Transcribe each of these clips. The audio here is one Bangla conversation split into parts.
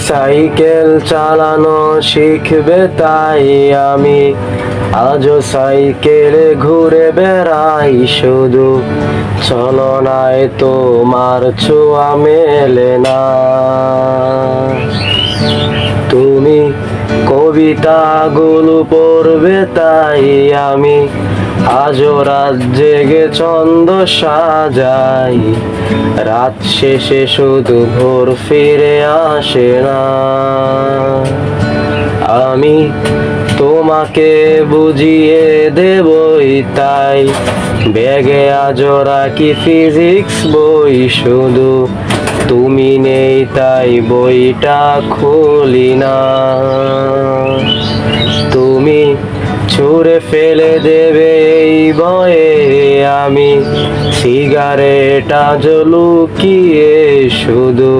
সাইকেল চালানো শিখবে তাই আমি আজও সাইকেলে ঘুরে বেড়াই শুধু চলনায় তোমার ছোঁয়া মেলে না। তুমি কবিতাগুলো পড়বে তাই আমি আজও রাত জেগে ছন্দ সাজাই, রাত শেষে শুধু ভোর ফিরে আসে না। আমি তোমাকে বুঝিয়ে দেবই তাই ব্যাগে আজও রাখি ফিজিক্স বই, শুধু তুমি নেই তাই বইটা খুলি না। তুমি ছুঁড়ে ফেলে দেবে এই বয়ে আমি সিগারেট আজ লুকিয়ে, শুধু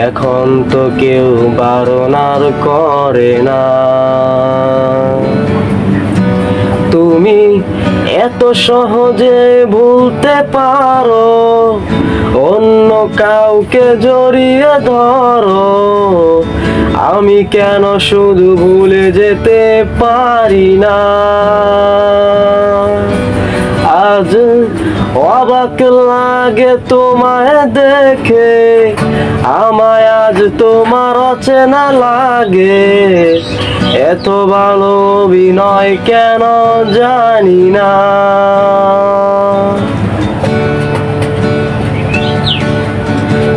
এখন তো কেউ বারণ আর করে না। তুমি এত সহজে ভুলতে পারো, অন্য কাউকে জড়িয়ে ধরো, আমি কেন শুধু ভুলে যেতে পারি না। আজ অবাক লাগে তোমায় দেখে, আমায় আজ তোমার অচেনা লাগে, এত ভালো অভিনয় কেন জানি না।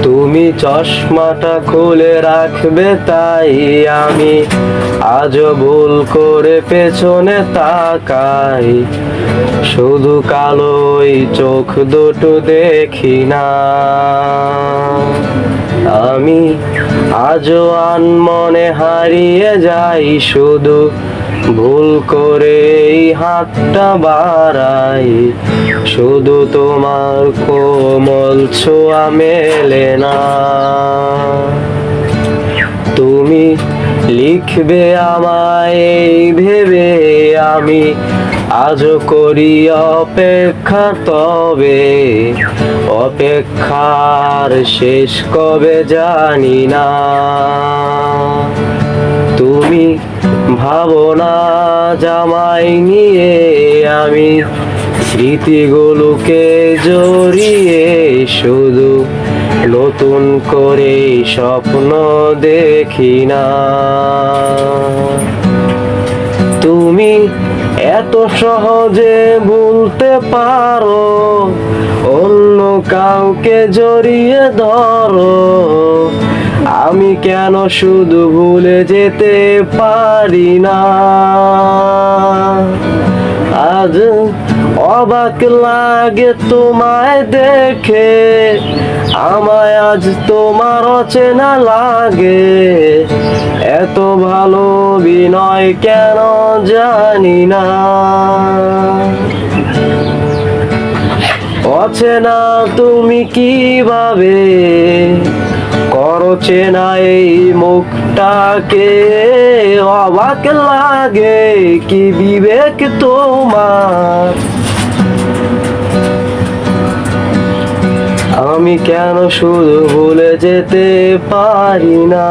তুমি চশমাটা খুলে রাখবে তাই আমি আজও ভুল করে পেছনে তাকাই, শুধু কালোই চোখ দুটো দেখি না। আমি আজও আনমনে হারিয়ে যাই, শুধু ভুল করে এই হাতটা বাড়াই, শুধু তোমার কোমল ছোঁয়া মেলে না। তুমি লিখবে আমায় এই ভেবে আমি আজও করি অপেক্ষা, তবে অপেক্ষার শেষ কবে জানি না। তুমি ভাবনা জামাই নিয়ে আমি স্মৃতিগুলোকে জড়িয়ে, শুধু নতুন করে স্বপ্ন দেখি না। তুমি এত সহজে ভুলতে পারো, অন্য কাউকে জড়িয়ে ধরো, আমি কেন শুধু ভুলে যেতে পারি না। আজ অবাক লাগে তোমায় দেখে, আমায় আজ তোমার অচেনা লাগে, এত ভালো অভিনয় কেন জানি না। অচেনা তুমি কিভাবে করো চেনা এই মুখটাকে, অবাক লাগে কি বিবেক তোমার, আমি কেন শুধু ভুলে যেতে পারি না।